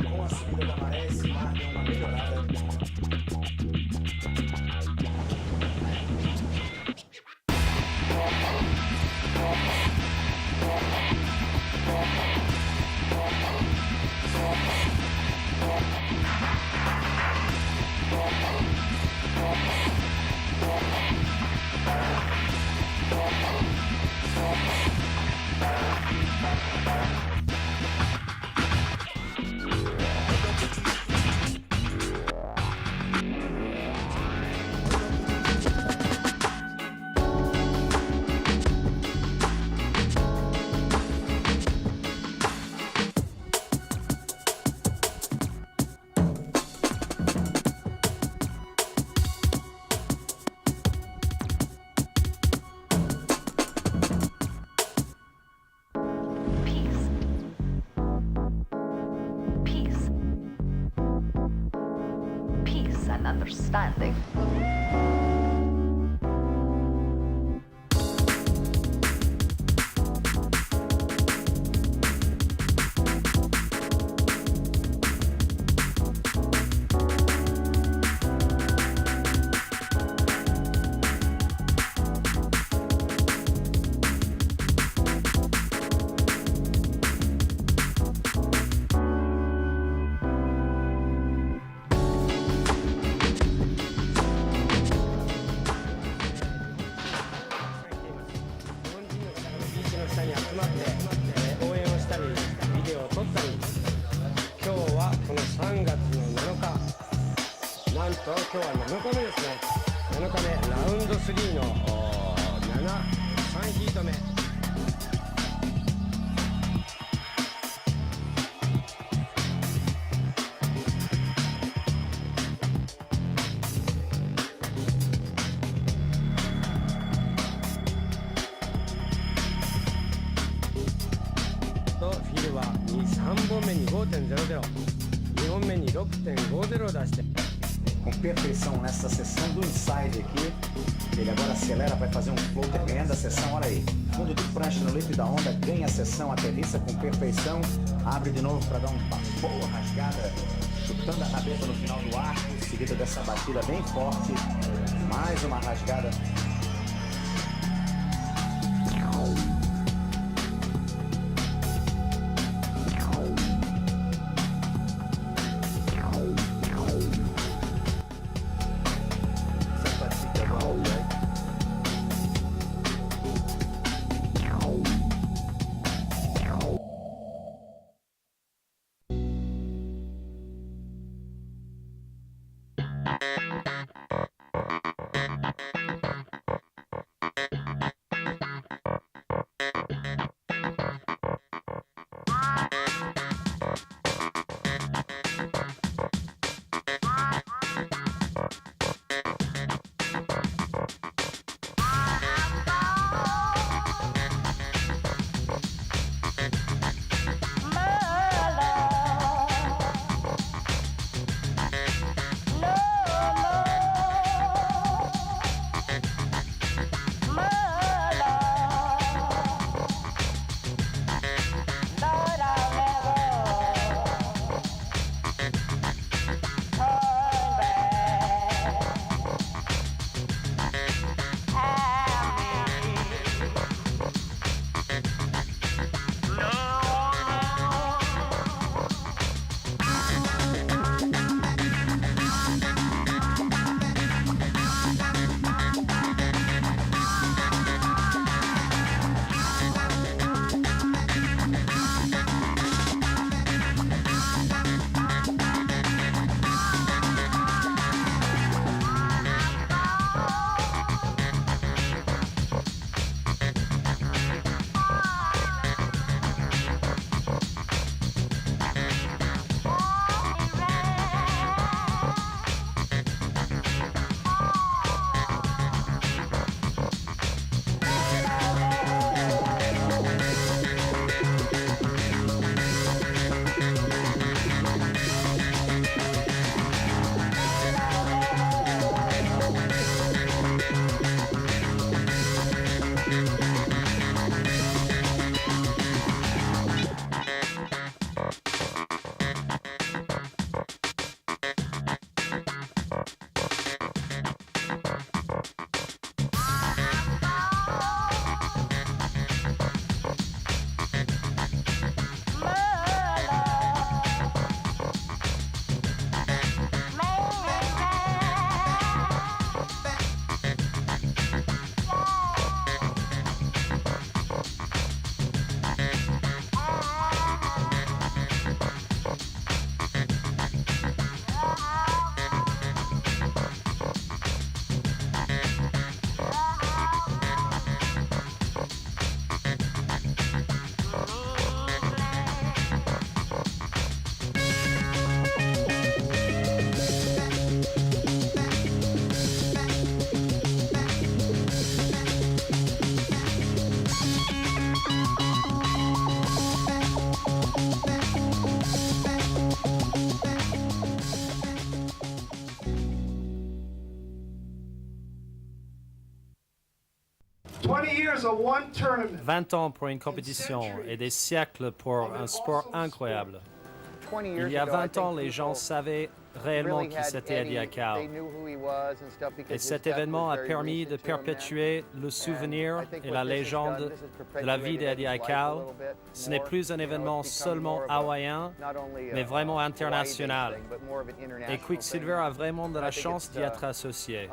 Com a subida da maré, esse mar deu uma melhorada. Peace. Peace. Peace and understanding. Com perfeição nessa sessão do inside aqui. Ele agora acelera, vai fazer um floater ganhando a sessão, olha aí. Fundo de prancha no lip da onda, ganha a sessão, aterrissa com perfeição. Abre de novo para dar uma boa rasgada, chutando a rabeta no final do arco, seguida dessa batida bem forte. Mais uma rasgada. 20 years of one tournament. 20 ans pour une compétition et des siècles pour un sport incroyable. Il y a 20 ans, les gens savaient réellement qui c'était Eddie Aikau. Et cet événement a permis de perpétuer le souvenir et la légende de la vie d'Eddie Aikau. Ce n'est plus un événement seulement hawaïen, mais vraiment international. Et Quicksilver a vraiment de la chance d'y être associé.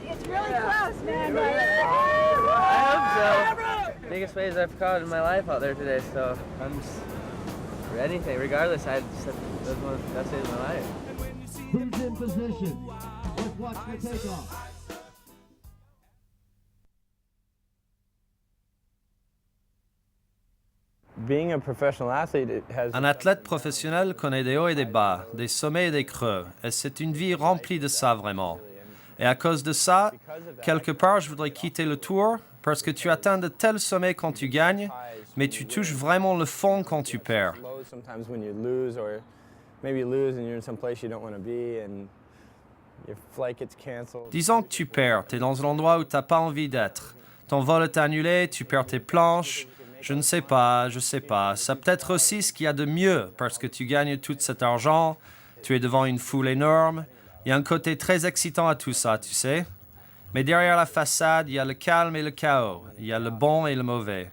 It's really close, man. I hope so. Biggest waves I've caught in my life out there today, so I'm just for anything. Regardless, I just that's one of the best days of my life. Who's in position? Let's watch the takeoff. Un athlète professionnel connaît des hauts et des bas, des sommets et des creux, et c'est une vie remplie de ça vraiment. Et à cause de ça, quelque part, je voudrais quitter le tour parce que tu atteins de tels sommets quand tu gagnes, mais tu touches vraiment le fond quand tu perds. Disons que tu perds, tu es dans un endroit où tu n'as pas envie d'être. Ton vol est annulé, tu perds tes planches. Je ne sais pas, je sais pas. C'est peut-être aussi ce qu'il y a de mieux parce que tu gagnes tout cet argent, tu es devant une foule énorme. Il y a un côté très excitant à tout ça, tu sais. Mais derrière la façade, il y a le calme et le chaos. Il y a le bon et le mauvais.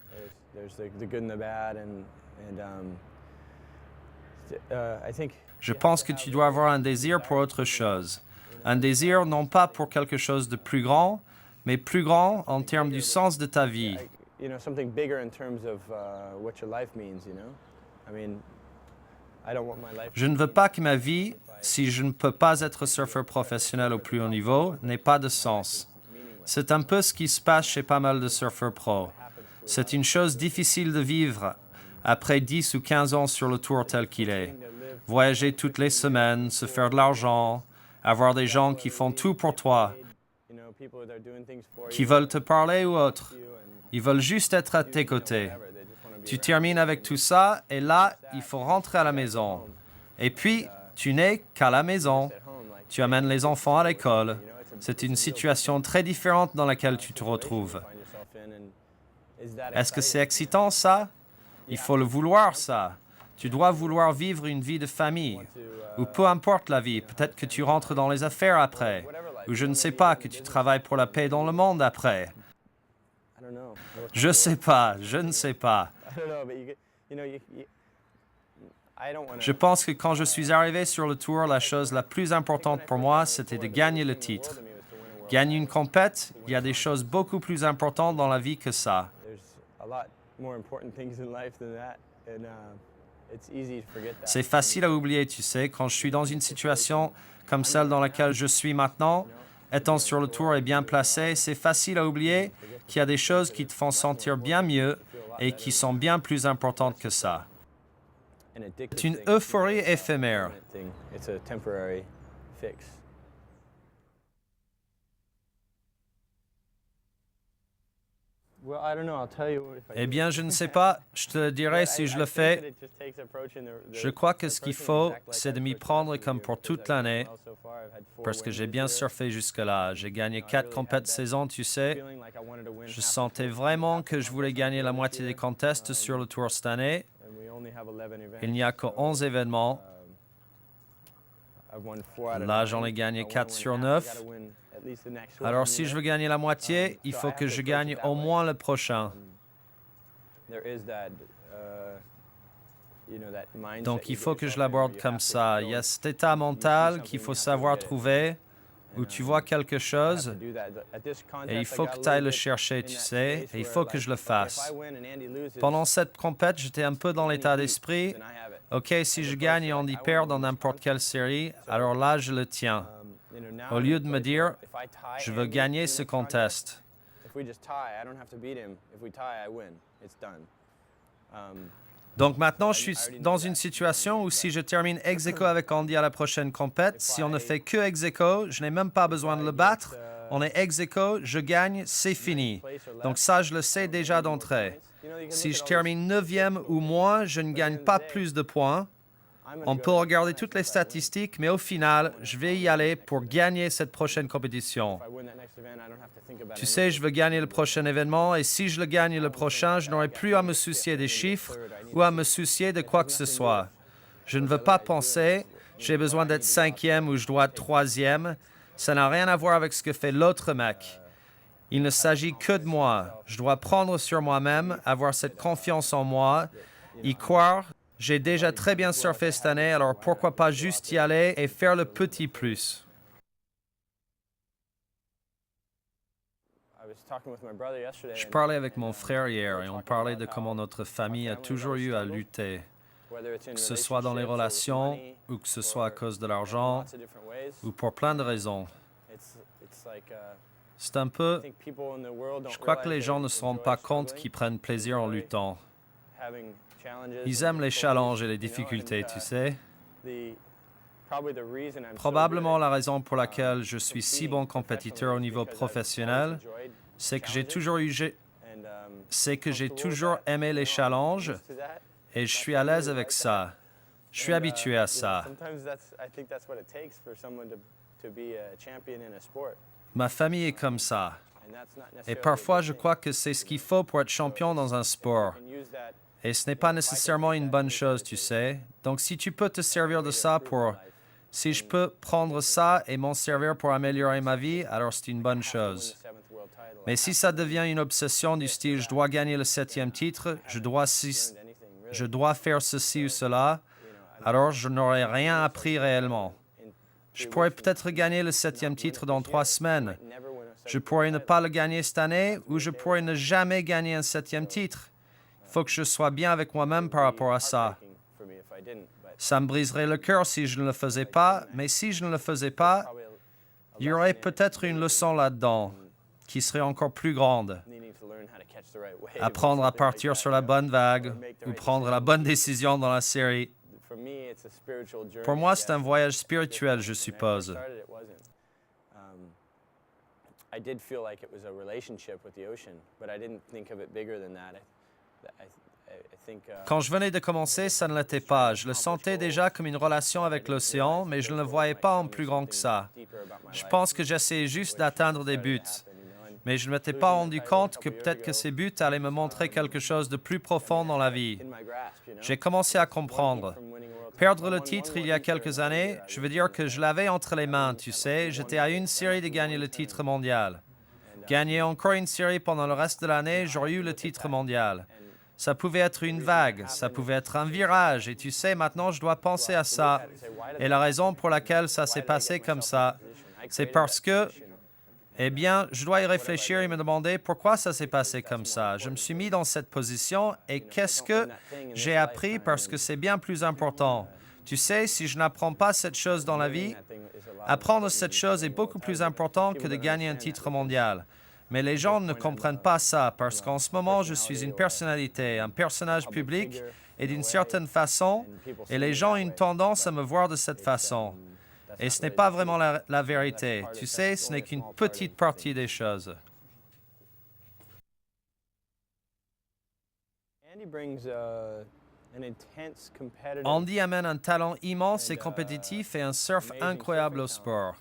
Je pense que tu dois avoir un désir pour autre chose. Un désir non pas pour quelque chose de plus grand, mais plus grand en termes du sens de ta vie. something bigger in terms of what your life means, you know? I mean, I don't want my life. Je ne veux pas que ma vie, si je ne peux pas être surfeur professionnel au plus haut niveau, n'ait pas de sens. C'est un peu ce qui se passe chez pas mal de surfeurs pros. C'est une chose difficile de vivre après 10 ou 15 ans sur le tour tel qu'il est. Voyager toutes les semaines, se faire de l'argent, avoir des gens qui font tout pour toi, qui veulent te parler ou autre. Ils veulent juste être à tes côtés. Tu termines avec tout ça et là, il faut rentrer à la maison. Et puis, tu n'es qu'à la maison. Tu amènes les enfants à l'école. C'est une situation très différente dans laquelle tu te retrouves. Est-ce que c'est excitant, ça? Il faut le vouloir, ça. Tu dois vouloir vivre une vie de famille. Ou peu importe la vie, peut-être que tu rentres dans les affaires après. Ou je ne sais pas, que tu travailles pour la paix dans le monde après. Je ne sais pas. Je pense que quand je suis arrivé sur le tour, la chose la plus importante pour moi, c'était de gagner le titre. Gagner une compète, il y a des choses beaucoup plus importantes dans la vie que ça. C'est facile à oublier, tu sais, quand je suis dans une situation comme celle dans laquelle je suis maintenant, étant sur le tour et bien placé, c'est facile à oublier qu'il y a des choses qui te font sentir bien mieux et qui sont bien plus importantes que ça. C'est une euphorie éphémère. Eh bien, je ne sais pas, je te le dirai si je le fais. Je crois que ce qu'il faut, c'est de m'y prendre comme pour toute l'année, parce que j'ai bien surfé jusque-là. J'ai gagné 4 compètes saison, tu sais. Je sentais vraiment que je voulais gagner la moitié des contests sur le tour cette année. Il n'y a que 11 événements. Là, j'en ai gagné 4 sur 9. Alors, si je veux gagner la moitié, il faut que je gagne au moins le prochain. Donc, il faut que je l'aborde comme ça. Il y a cet état mental qu'il faut savoir trouver, où tu vois quelque chose, et il faut que tu ailles le chercher, tu sais, et il faut que je le fasse. Pendant cette compète, j'étais un peu dans l'état d'esprit, OK, si je gagne et Andy perd dans n'importe quelle série, alors là, je le tiens. Au lieu de me dire, je veux gagner ce contest. Donc maintenant, je suis dans une situation où si je termine ex aequo avec Andy à la prochaine compète, si on ne fait que ex aequo, je n'ai même pas besoin de le battre. On est ex aequo, je gagne, c'est fini. Donc ça, je le sais déjà d'entrée. Si je termine 9e ou moins, je ne gagne pas plus de points. On peut regarder toutes les statistiques, mais au final, je vais y aller pour gagner cette prochaine compétition. Tu sais, je veux gagner le prochain événement, et si je le gagne le prochain, je n'aurai plus à me soucier des chiffres ou à me soucier de quoi que ce soit. Je ne veux pas penser, j'ai besoin d'être 5e ou je dois être 3e. Ça n'a rien à voir avec ce que fait l'autre mec. Il ne s'agit que de moi. Je dois prendre sur moi-même, avoir cette confiance en moi, y croire. J'ai déjà très bien surfé cette année, alors pourquoi pas juste y aller et faire le petit plus. Je parlais avec mon frère hier et on parlait de comment notre famille a toujours eu à lutter, que ce soit dans les relations ou que ce soit à cause de l'argent ou pour plein de raisons. C'est un peu... Je crois que les gens ne se rendent pas compte qu'ils prennent plaisir en luttant. Ils aiment les challenges et les difficultés, tu sais. Probablement la raison pour laquelle je suis si bon compétiteur au niveau professionnel, c'est que j'ai toujours aimé les challenges et je suis à l'aise avec ça. Je suis habitué à ça. Ma famille est comme ça. Et parfois, je crois que c'est ce qu'il faut pour être champion dans un sport. Et ce n'est pas nécessairement une bonne chose, tu sais. Donc, si tu peux te servir de ça pour... Si je peux prendre ça et m'en servir pour améliorer ma vie, alors c'est une bonne chose. Mais si ça devient une obsession du style « je dois gagner le 7e titre, je dois faire ceci ou cela », alors je n'aurai rien appris réellement. Je pourrais peut-être gagner le 7e titre dans 3 semaines, Je pourrais ne pas le gagner cette année ou je pourrais ne jamais gagner un 7e titre. Il faut que je sois bien avec moi-même par rapport à ça. Ça me briserait le cœur si je ne le faisais pas, mais si je ne le faisais pas, il y aurait peut-être une leçon là-dedans qui serait encore plus grande. Apprendre à partir sur la bonne vague ou prendre la bonne décision dans la série. Pour moi, c'est un voyage spirituel, je suppose. I did feel like it was a relationship with the ocean, but I didn't think of it bigger than that. I think, Quand je venais de commencer, ça ne l'était pas. Je le sentais déjà comme une relation avec l'océan, mais je ne le voyais pas en plus grand que ça. Je pense que j'essayais juste d'atteindre des buts. Mais je ne m'étais pas rendu compte que peut-être que ces buts allaient me montrer quelque chose de plus profond dans la vie. J'ai commencé à comprendre. Perdre le titre il y a quelques années, je veux dire que je l'avais entre les mains, tu sais. J'étais à une série de gagner le titre mondial. Gagner encore une série pendant le reste de l'année, j'aurais eu le titre mondial. Ça pouvait être une vague, ça pouvait être un virage, et tu sais, maintenant je dois penser à ça. Et la raison pour laquelle ça s'est passé comme ça, c'est parce que, eh bien, je dois y réfléchir et me demander pourquoi ça s'est passé comme ça. Je me suis mis dans cette position et qu'est-ce que j'ai appris parce que c'est bien plus important. Tu sais, si je n'apprends pas cette chose dans la vie, apprendre cette chose est beaucoup plus important que de gagner un titre mondial. Mais les gens ne comprennent pas ça parce qu'en ce moment, je suis une personnalité, un personnage public et d'une certaine façon, et les gens ont une tendance à me voir de cette façon. Et ce n'est pas vraiment la vérité. Tu sais, ce n'est qu'une petite partie des choses. Andy amène un talent immense et compétitif et un surf incroyable au sport.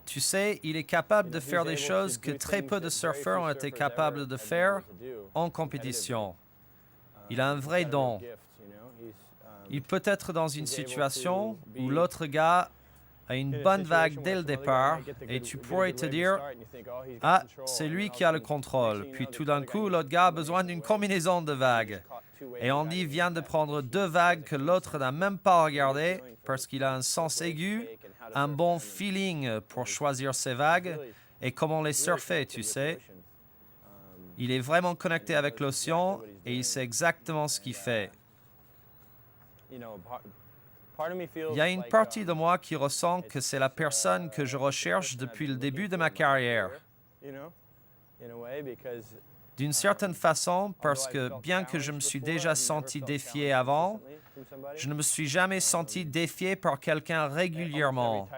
Tu sais, il est capable de faire des choses que très peu de surfeurs ont été capables de faire en compétition. Il a un vrai don. Il peut être dans une situation où l'autre gars a une bonne vague dès le départ et tu pourrais te dire « Ah, c'est lui qui a le contrôle ». Puis tout d'un coup, l'autre gars a besoin d'une combinaison de vagues. Et Andy vient de prendre 2 vagues que l'autre n'a même pas regardées parce qu'il a un sens aigu, un bon feeling pour choisir ses vagues et comment les surfer, tu sais. Il est vraiment connecté avec l'océan et il sait exactement ce qu'il fait. Il y a une partie de moi qui ressent que c'est la personne que je recherche depuis le début de ma carrière. D'une certaine façon, parce que bien que je me suis déjà senti défié avant, je ne me suis jamais senti défié par quelqu'un régulièrement.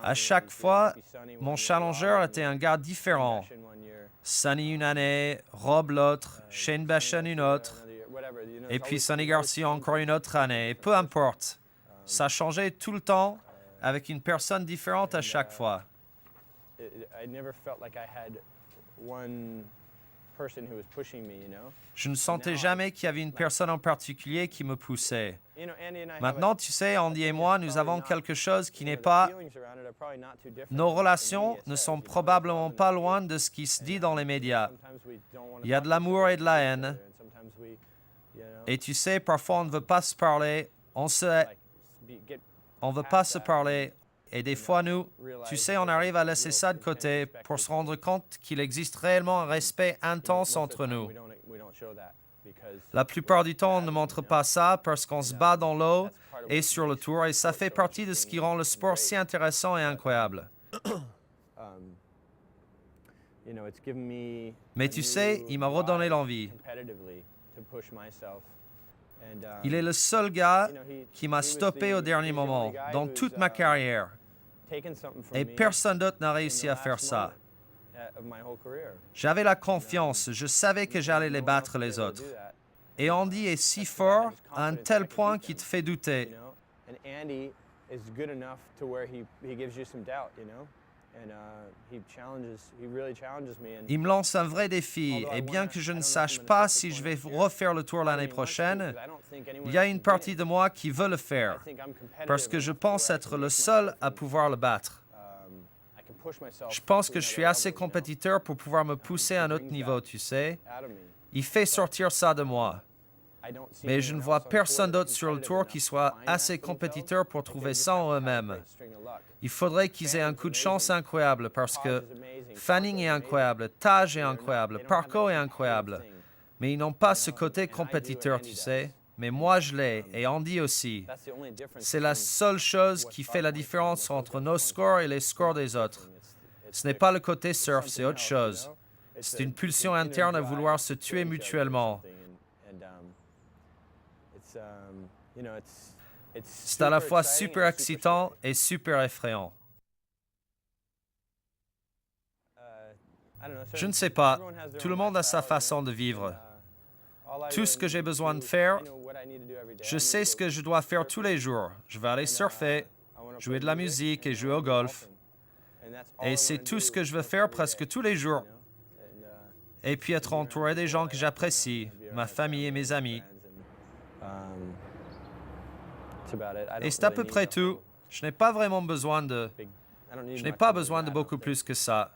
À chaque fois, mon challenger était un gars différent. Sonny une année, Rob l'autre, Shane Bashan une autre, et puis Sonny Garcia encore une autre année. Peu importe. Ça changeait tout le temps avec une personne différente à chaque fois. Je ne sentais jamais qu'il y avait une personne en particulier qui me poussait. Maintenant, tu sais, Andy et moi, nous avons quelque chose qui n'est pas... Nos relations ne sont probablement pas loin de ce qui se dit dans les médias. Il y a de l'amour et de la haine. Et tu sais, parfois on ne veut pas se parler, on ne veut pas se parler. Et des fois, nous, tu sais, on arrive à laisser ça de côté pour se rendre compte qu'il existe réellement un respect intense entre nous. La plupart du temps, on ne montre pas ça parce qu'on se bat dans l'eau et sur le tour, et ça fait partie de ce qui rend le sport si intéressant et incroyable. Mais tu sais, il m'a redonné l'envie. Il est le seul gars qui m'a stoppé au dernier moment, dans toute ma carrière. Et personne d'autre n'a réussi à faire ça. J'avais la confiance, je savais que j'allais les battre les autres. Et Andy est si fort à un tel point qu'il te fait douter. Il me lance un vrai défi, et bien que je ne sache pas si je vais refaire le tour l'année prochaine, il y a une partie de moi qui veut le faire, parce que je pense être le seul à pouvoir le battre. Je pense que je suis assez compétiteur pour pouvoir me pousser à un autre niveau, tu sais. Il fait sortir ça de moi. Mais je ne vois personne d'autre sur le tour qui soit assez compétiteur pour trouver ça en eux-mêmes. Il faudrait qu'ils aient un coup de chance incroyable parce que Fanning est incroyable, Taj est incroyable, Parko est incroyable. Mais ils n'ont pas ce côté compétiteur, tu sais. Mais moi, je l'ai, et Andy aussi. C'est la seule chose qui fait la différence entre nos scores et les scores des autres. Ce n'est pas le côté surf, c'est autre chose. C'est une pulsion interne à vouloir se tuer mutuellement. C'est à la fois super excitant et super effrayant. Je ne sais pas, tout le monde a sa façon de vivre. Tout ce que j'ai besoin de faire, je sais ce que je dois faire tous les jours. Je vais aller surfer, jouer de la musique et jouer au golf. Et c'est tout ce que je veux faire presque tous les jours. Et puis être entouré des gens que j'apprécie, ma famille et mes amis. Et c'est à peu près tout. Je n'ai pas vraiment besoin de... Je n'ai pas besoin de beaucoup plus que ça.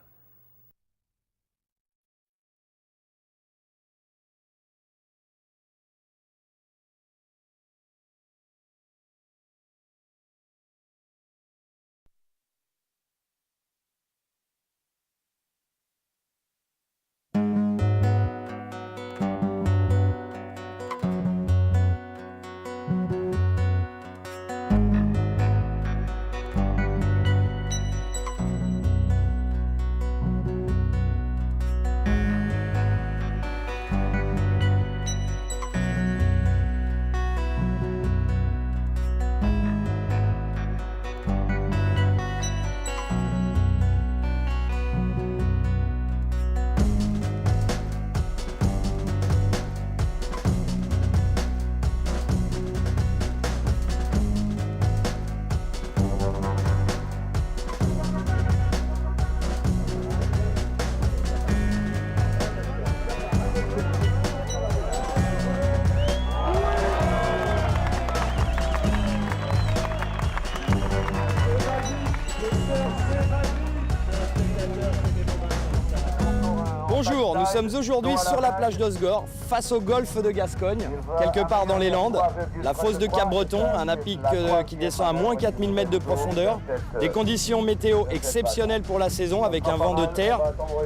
Bonjour, nous sommes aujourd'hui sur la plage d'Osgore, face au golfe de Gascogne, quelque part dans les Landes. La fosse de Cap-Breton, un à-pic qui descend à moins 4000 mètres de profondeur. Des conditions météo exceptionnelles pour la saison, avec un vent de terre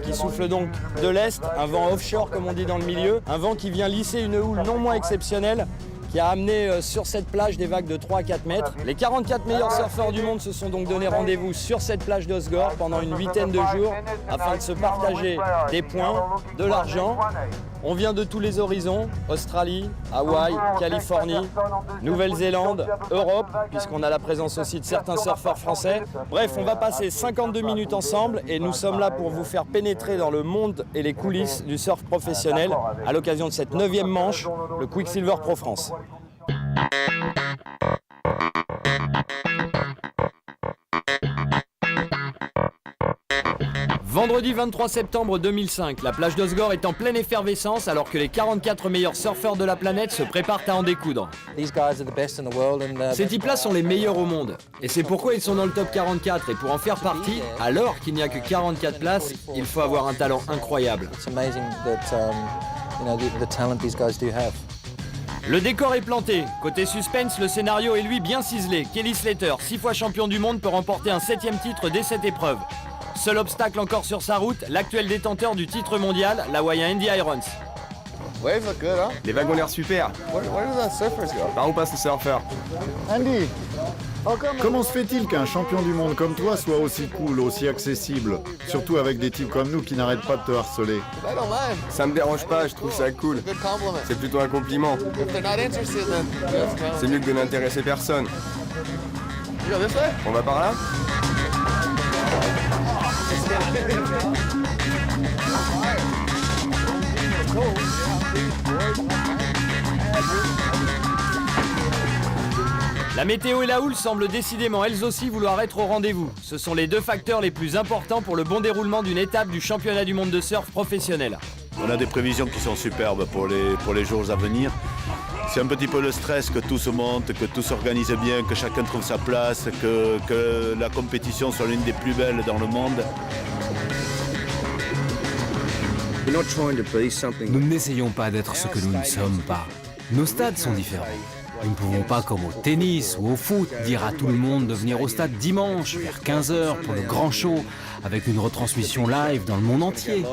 qui souffle donc de l'est, un vent offshore comme on dit dans le milieu, un vent qui vient lisser une houle non moins exceptionnelle, qui a amené sur cette plage des vagues de 3 à 4 mètres. Les 44 meilleurs surfeurs du monde se sont donc donné rendez-vous sur cette plage d'Osgore pendant une 8aine de jours afin de se partager des points, de l'argent. On vient de tous les horizons, Australie, Hawaï, Californie, Nouvelle-Zélande, Europe, puisqu'on a la présence aussi de certains surfeurs français. Bref, on va passer 52 minutes ensemble et nous sommes là pour vous faire pénétrer dans le monde et les coulisses du surf professionnel à l'occasion de cette 9e manche, le Quicksilver Pro France. Vendredi 23 septembre 2005, la plage d'Osgore est en pleine effervescence alors que les 44 meilleurs surfeurs de la planète se préparent à en découdre. Ces types-là sont les meilleurs au monde. Et c'est pourquoi ils sont dans le top 44. Et pour en faire partie, alors qu'il n'y a que 44 places, il faut avoir un talent incroyable. Le décor est planté. Côté suspense, le scénario est lui bien ciselé. Kelly Slater, 6 fois champion du monde, peut remporter un 7e titre dès cette épreuve. Seul obstacle encore sur sa route, l'actuel détenteur du titre mondial, l'Hawaïen Andy Irons. Les vagues ont l'air super. Par où passe le surfeur? Andy, comment se fait-il qu'un champion du monde comme toi soit aussi cool, aussi accessible? Surtout avec des types comme nous qui n'arrêtent pas de te harceler. Ça me dérange pas, je trouve ça cool. C'est plutôt un compliment. C'est mieux que de n'intéresser personne. On va par là? La météo et la houle semblent décidément elles aussi vouloir être au rendez-vous. Ce sont les deux facteurs les plus importants pour le bon déroulement d'une étape du championnat du monde de surf professionnel. On a des prévisions qui sont superbes pour les jours à venir. C'est un petit peu le stress que tout se monte, que tout s'organise bien, que chacun trouve sa place, que la compétition soit l'une des plus belles dans le monde. Nous n'essayons pas d'être ce que nous ne sommes pas. Nos stades sont différents. Nous ne pouvons pas, comme au tennis ou au foot, dire à tout le monde de venir au stade dimanche vers 15h pour le grand show, avec une retransmission live dans le monde entier.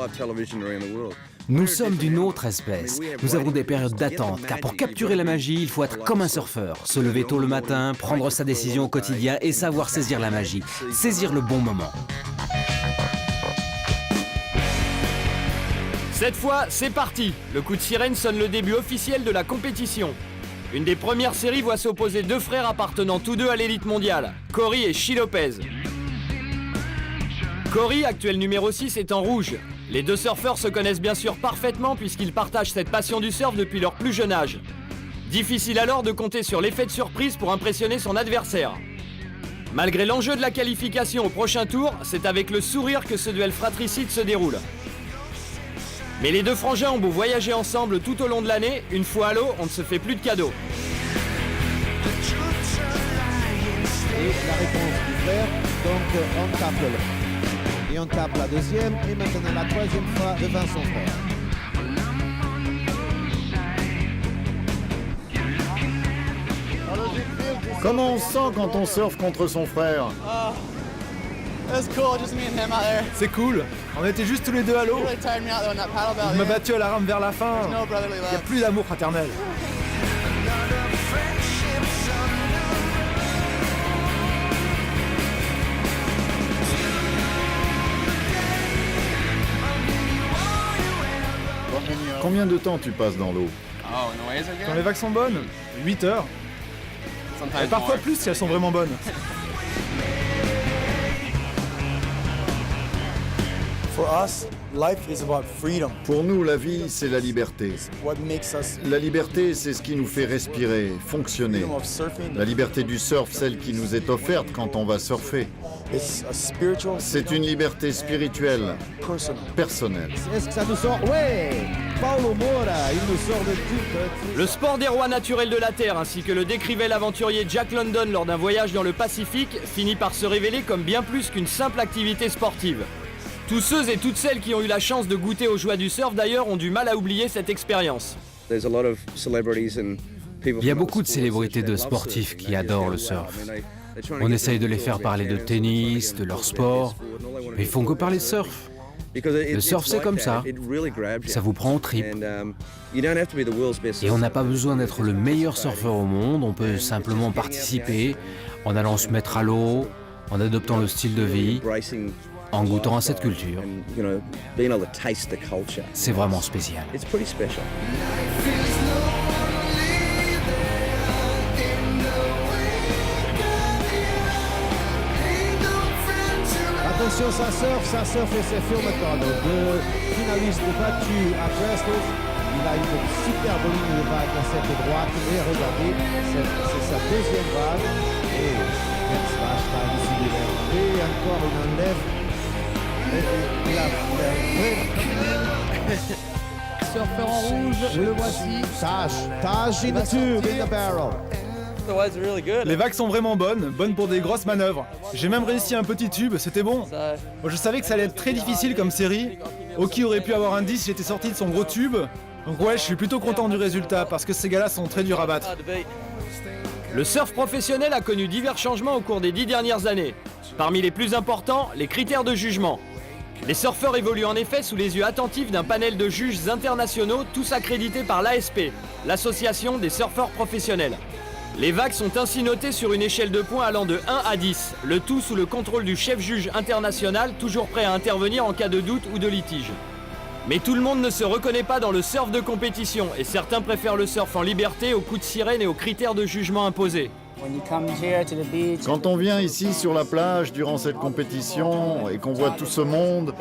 Nous sommes d'une autre espèce. Nous avons des périodes d'attente, car pour capturer la magie, il faut être comme un surfeur. Se lever tôt le matin, prendre sa décision au quotidien et savoir saisir la magie, saisir le bon moment. Cette fois, c'est parti. Le coup de sirène sonne le début officiel de la compétition. Une des premières séries voit s'opposer deux frères appartenant tous deux à l'élite mondiale, Cory et Shi Lopez. Cory, actuel numéro 6, est en rouge. Les deux surfeurs se connaissent bien sûr parfaitement puisqu'ils partagent cette passion du surf depuis leur plus jeune âge. Difficile alors de compter sur l'effet de surprise pour impressionner son adversaire. Malgré l'enjeu de la qualification au prochain tour, c'est avec le sourire que ce duel fratricide se déroule. Mais les deux frangins ont beau voyager ensemble tout au long de l'année, une fois à l'eau, on ne se fait plus de cadeaux. Et la réponse du frère, donc on tape le. Et on tape la deuxième, et maintenant la troisième fois devant son frère. Comment on se sent quand on surfe contre son frère? C'est cool, on était juste tous les deux à l'eau. Il m'a battu à la rame vers la fin. Il n'y a plus d'amour fraternel. Combien de temps tu passes dans l'eau? Quand les vagues sont bonnes, 8 heures. Et parfois plus si elles sont vraiment bonnes. Pour nous, la vie, c'est la liberté. La liberté, c'est ce qui nous fait respirer, fonctionner. La liberté du surf, celle qui nous est offerte quand on va surfer. C'est une liberté spirituelle, personnelle. Est-ce que ça nous sort? Ouais! Paulo Moura, il nous sort de tout. Le sport des rois naturels de la Terre, ainsi que le décrivait l'aventurier Jack London lors d'un voyage dans le Pacifique, finit par se révéler comme bien plus qu'une simple activité sportive. Tous ceux et toutes celles qui ont eu la chance de goûter aux joies du surf d'ailleurs ont du mal à oublier cette expérience. Il y a beaucoup de célébrités de sportifs qui adorent le surf. On essaye de les faire parler de tennis, de leur sport, mais ils font que parler de surf. Le surf, c'est comme ça. Ça vous prend aux tripes. Et on n'a pas besoin d'être le meilleur surfeur au monde, on peut simplement participer en allant se mettre à l'eau, en adoptant le style de vie, en goûtant à cette culture. C'est vraiment spécial. Attention, ça surfe et c'est Phil McDonald, deux finalistes battus à Preston. Il a une superbe ligne de vague dans cette droite. Et regardez, c'est sa deuxième vague. Et Vince Lashman ici derrière. Et encore une enlève. Et il a fait. Surfeur en rouge, le voici. Taj in the tube, in the barrel. Les vagues sont vraiment bonnes pour des grosses manœuvres. J'ai même réussi un petit tube, c'était bon. Moi, je savais que ça allait être très difficile comme série. Oki aurait pu avoir un 10 s'il était sorti de son gros tube. Donc ouais, je suis plutôt content du résultat parce que ces gars-là sont très durs à battre. Le surf professionnel a connu divers changements au cours des 10 dernières années. Parmi les plus importants, les critères de jugement. Les surfeurs évoluent en effet sous les yeux attentifs d'un panel de juges internationaux, tous accrédités par l'ASP, l'Association des surfeurs professionnels. Les vagues sont ainsi notées sur une échelle de points allant de 1 à 10, le tout sous le contrôle du chef juge international, toujours prêt à intervenir en cas de doute ou de litige. Mais tout le monde ne se reconnaît pas dans le surf de compétition, et certains préfèrent le surf en liberté aux coups de sirène et aux critères de jugement imposés. Quand on vient ici sur la plage durant cette compétition et qu'on voit tout ce monde,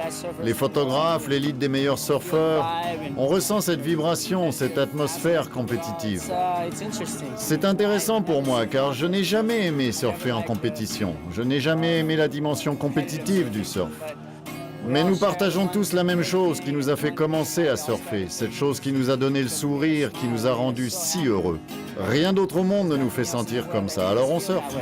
les photographes, l'élite des meilleurs surfeurs, on ressent cette vibration, cette atmosphère compétitive. C'est intéressant pour moi car je n'ai jamais aimé surfer en compétition. Je n'ai jamais aimé la dimension compétitive du surf. Mais nous partageons tous la même chose qui nous a fait commencer à surfer, cette chose qui nous a donné le sourire, qui nous a rendus si heureux. Rien d'autre au monde ne nous fait sentir comme ça, alors on surfe.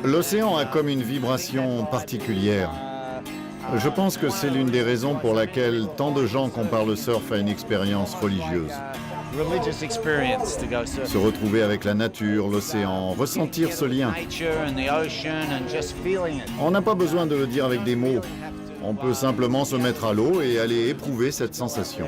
L'océan a comme une vibration particulière. Je pense que c'est l'une des raisons pour laquelle tant de gens comparent le surf à une expérience religieuse. Se retrouver avec la nature, l'océan, ressentir ce lien. On n'a pas besoin de le dire avec des mots. On peut simplement se mettre à l'eau et aller éprouver cette sensation.